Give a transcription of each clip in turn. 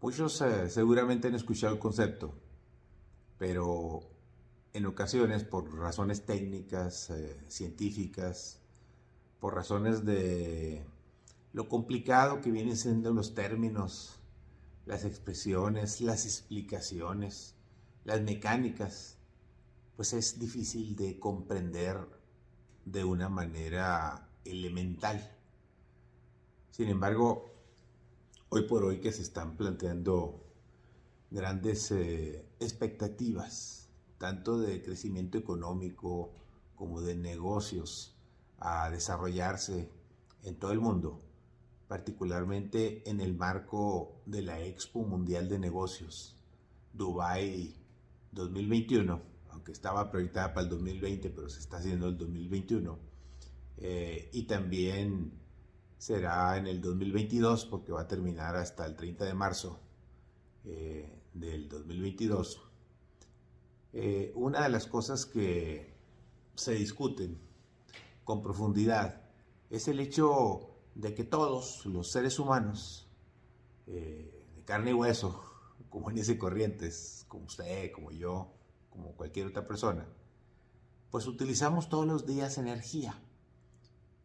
Muchos seguramente han escuchado el concepto, pero en ocasiones por razones técnicas, científicas, por razones de lo complicado que vienen siendo los términos, las expresiones, las explicaciones, las mecánicas, pues es difícil de comprender de una manera elemental. Sin embargo, hoy por hoy que se están planteando grandes expectativas, tanto de crecimiento económico como de negocios a desarrollarse en todo el mundo, particularmente en el marco de la Expo Mundial de Negocios, Dubai 2021, aunque estaba proyectada para el 2020, pero se está haciendo el 2021, y también será en el 2022 porque va a terminar hasta el 30 de marzo del 2022. Una de las cosas que se discuten con profundidad es el hecho de que todos los seres humanos, de carne y hueso, comunes y corrientes, como usted, como yo, como cualquier otra persona, pues utilizamos todos los días energía,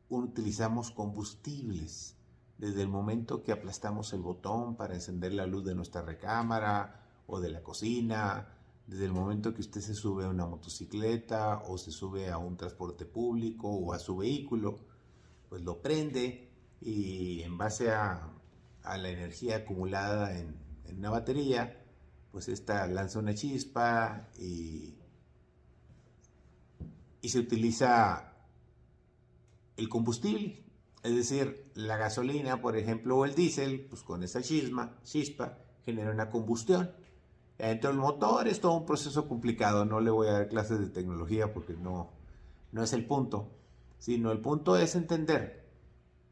utilizamos combustibles, desde el momento que aplastamos el botón para encender la luz de nuestra recámara o de la cocina, desde el momento que usted se sube a una motocicleta o se sube a un transporte público o a su vehículo, pues lo prende y en base a la energía acumulada en una batería, pues esta lanza una chispa y se utiliza el combustible, es decir, la gasolina, por ejemplo, o el diésel, pues con esa chispa genera una combustión. Dentro del motor es todo un proceso complicado, no le voy a dar clases de tecnología porque no es el punto, sino el punto es entender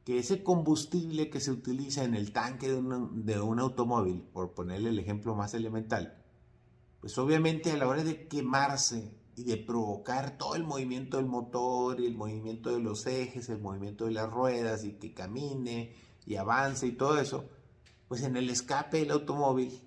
que ese combustible que se utiliza en el tanque de un automóvil, por ponerle el ejemplo más elemental, pues obviamente a la hora de quemarse y de provocar todo el movimiento del motor y el movimiento de los ejes, el movimiento de las ruedas y que camine y avance y todo eso, pues en el escape del automóvil,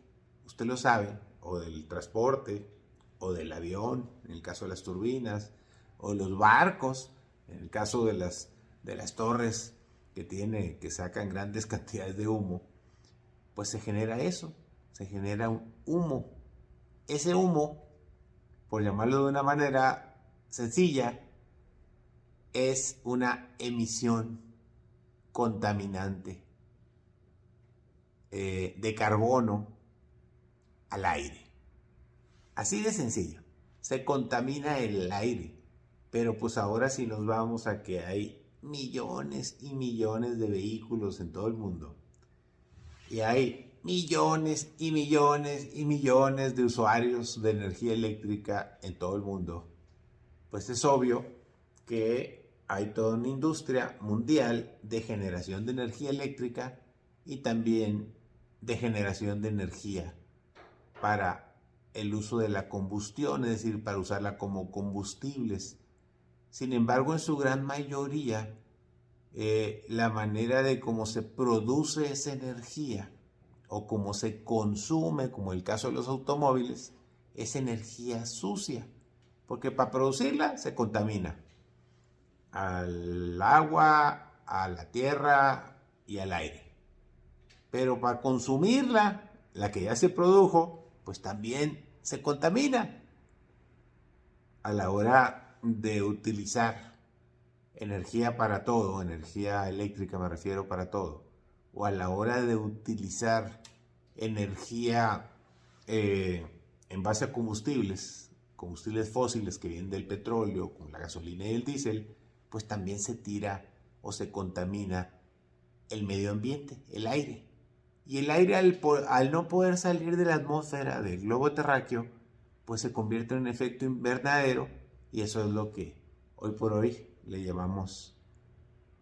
usted lo sabe, o del transporte, o del avión, en el caso de las turbinas, o los barcos, en el caso de las torres que sacan grandes cantidades de humo, pues se genera eso, se genera un humo. Ese humo, por llamarlo de una manera sencilla, es una emisión contaminante de carbono al aire. Así de sencillo. Se contamina el aire. Pero pues ahora si nos vamos a que hay millones y millones de vehículos en todo el mundo. Y hay millones y millones y millones de usuarios de energía eléctrica en todo el mundo. Pues es obvio que hay toda una industria mundial de generación de energía eléctrica y también de generación de energía para el uso de la combustión, es decir, para usarla como combustibles. Sin embargo, en su gran mayoría, la manera de cómo se produce esa energía o cómo se consume, como el caso de los automóviles, es energía sucia, porque para producirla se contamina al agua, a la tierra y al aire. Pero para consumirla, la que ya se produjo, pues también se contamina a la hora de utilizar energía para todo, energía eléctrica me refiero para todo, o a la hora de utilizar energía en base a combustibles fósiles que vienen del petróleo, como la gasolina y el diésel, pues también se tira o se contamina el medio ambiente, el aire. Y el aire al no poder salir de la atmósfera del globo terráqueo, pues se convierte en un efecto invernadero y eso es lo que hoy por hoy le llamamos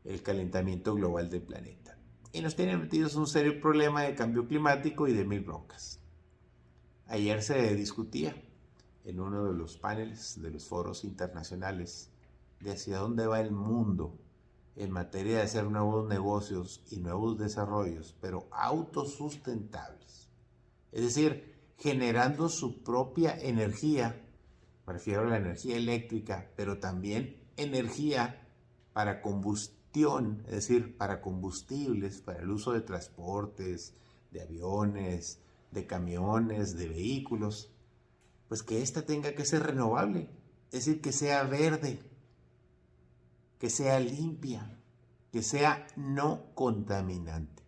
el calentamiento global del planeta. Y nos tiene metidos un serio problema de cambio climático y de mil broncas. Ayer se discutía en uno de los paneles de los foros internacionales de hacia dónde va el mundo en materia de hacer nuevos negocios y nuevos desarrollos, pero autosustentables. es decir, generando su propia energía, me refiero a la energía eléctrica, pero también energía para combustión, es decir, para combustibles, para el uso de transportes, de aviones, de camiones, de vehículos, pues que ésta tenga que ser renovable, es decir, que sea verde, que sea limpia, que sea no contaminante.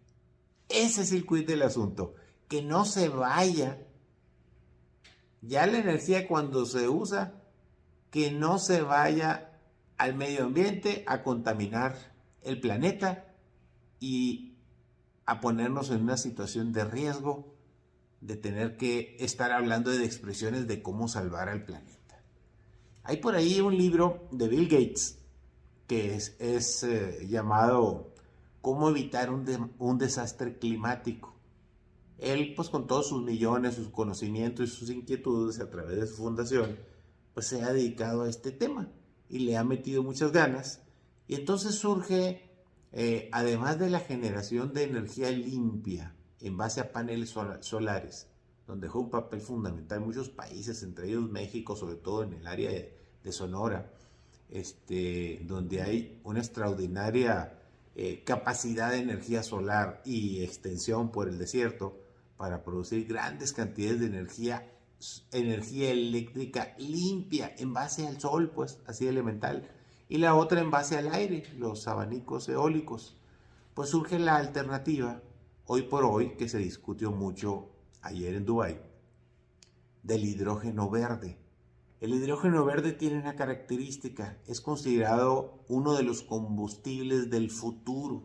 Ese es el quid del asunto, que no se vaya. Ya la energía cuando se usa, que no se vaya al medio ambiente a contaminar el planeta y a ponernos en una situación de riesgo de tener que estar hablando de expresiones de cómo salvar al planeta. Hay por ahí un libro de Bill Gates que es llamado ¿Cómo evitar un desastre climático? Él, pues con todos sus millones, sus conocimientos y sus inquietudes a través de su fundación, pues se ha dedicado a este tema y le ha metido muchas ganas. Y entonces surge, además de la generación de energía limpia en base a paneles solares, donde juega un papel fundamental en muchos países, entre ellos México, sobre todo en el área de Sonora, donde hay una extraordinaria capacidad de energía solar y extensión por el desierto para producir grandes cantidades de energía eléctrica limpia en base al sol, pues así elemental, y la otra en base al aire, los abanicos eólicos. Pues surge la alternativa, hoy por hoy, que se discutió mucho ayer en Dubái, del hidrógeno verde. El hidrógeno verde tiene una característica, es considerado uno de los combustibles del futuro,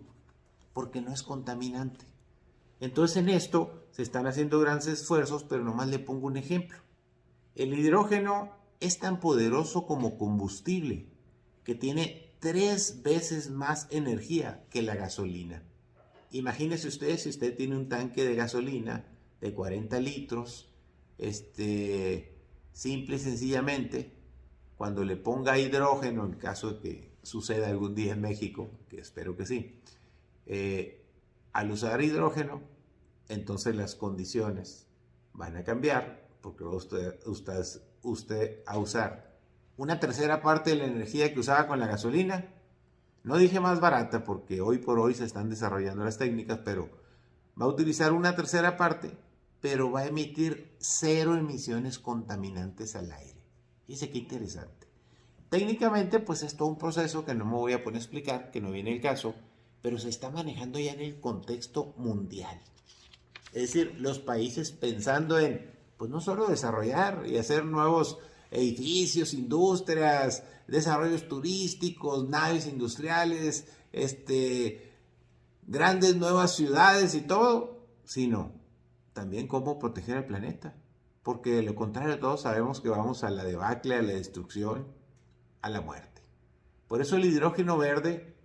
porque no es contaminante. Entonces en esto se están haciendo grandes esfuerzos, pero nomás le pongo un ejemplo. El hidrógeno es tan poderoso como combustible, que tiene 3 veces más energía que la gasolina. Imagínese usted, si usted tiene un tanque de gasolina de 40 litros, simple y sencillamente, cuando le ponga hidrógeno, en caso de que suceda algún día en México, que espero que sí, al usar hidrógeno, entonces las condiciones van a cambiar, porque va usted a usar una tercera parte de la energía que usaba con la gasolina. No dije más barata, porque hoy por hoy se están desarrollando las técnicas, pero va a utilizar una tercera parte, pero va a emitir 0 emisiones contaminantes al aire. Fíjese qué interesante. Técnicamente, pues es todo un proceso que no me voy a poner a explicar, que no viene el caso, pero se está manejando ya en el contexto mundial. Es decir, los países pensando en, pues no solo desarrollar y hacer nuevos edificios, industrias, desarrollos turísticos, naves industriales, grandes nuevas ciudades y todo, sino también cómo proteger al planeta. Porque de lo contrario todos sabemos que vamos a la debacle, a la destrucción, a la muerte. Por eso el hidrógeno verde,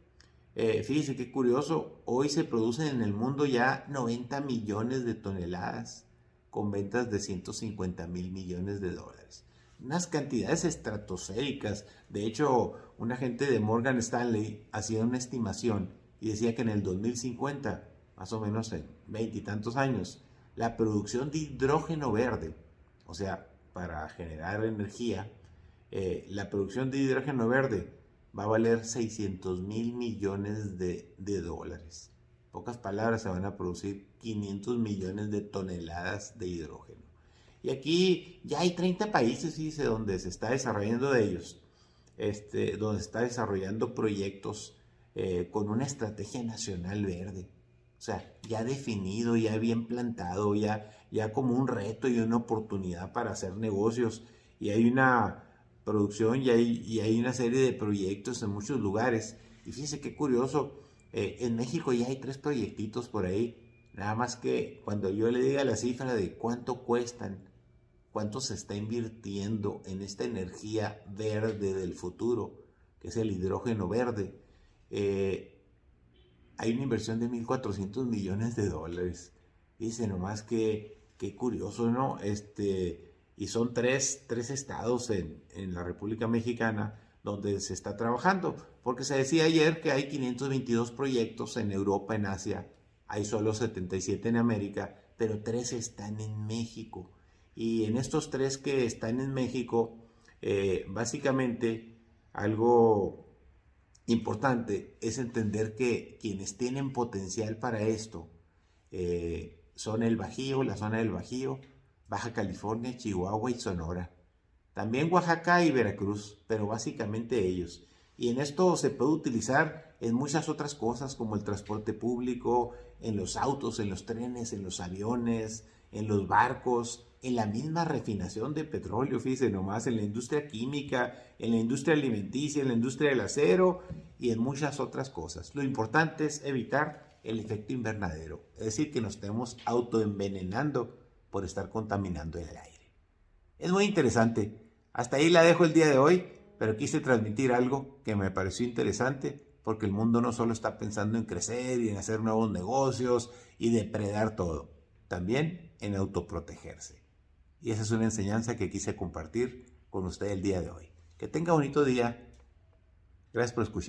fíjese qué curioso, hoy se producen en el mundo ya 90 millones de toneladas con ventas de 150 mil millones de dólares. Unas cantidades estratosféricas. De hecho, un agente de Morgan Stanley hacía una estimación y decía que en el 2050, más o menos en 20 y tantos años, la producción de hidrógeno verde, o sea, para generar energía, la producción de hidrógeno verde va a valer 600 mil millones de dólares. En pocas palabras, se van a producir 500 millones de toneladas de hidrógeno. Y aquí ya hay 30 países, fíjese, donde se está desarrollando de ellos, donde se está desarrollando proyectos con una estrategia nacional verde. O sea, ya definido, ya bien plantado, ya como un reto y una oportunidad para hacer negocios. Y hay una producción y hay una serie de proyectos en muchos lugares. Y fíjese qué curioso, en México ya hay 3 proyectitos por ahí. Nada más que cuando yo le diga la cifra de cuánto cuestan, cuánto se está invirtiendo en esta energía verde del futuro, que es el hidrógeno verde, hay una inversión de 1.400 millones de dólares. Dice nomás que curioso, ¿no? Y son tres estados en la República Mexicana donde se está trabajando, porque se decía ayer que hay 522 proyectos en Europa, en Asia, hay solo 77 en América, pero 3 están en México. Y en estos 3 que están en México, básicamente algo importante es entender que quienes tienen potencial para esto son el Bajío, la zona del Bajío, Baja California, Chihuahua y Sonora. También Oaxaca y Veracruz, pero básicamente ellos. Y en esto se puede utilizar en muchas otras cosas como el transporte público, en los autos, en los trenes, en los aviones, en los barcos, en la misma refinación de petróleo, fíjense nomás, en la industria química, en la industria alimenticia, en la industria del acero y en muchas otras cosas. Lo importante es evitar el efecto invernadero, es decir, que nos estemos autoenvenenando por estar contaminando el aire. Es muy interesante. Hasta ahí la dejo el día de hoy, pero quise transmitir algo que me pareció interesante porque el mundo no solo está pensando en crecer y en hacer nuevos negocios y depredar todo, también en autoprotegerse. Y esa es una enseñanza que quise compartir con usted el día de hoy. Que tenga bonito día. Gracias por escuchar.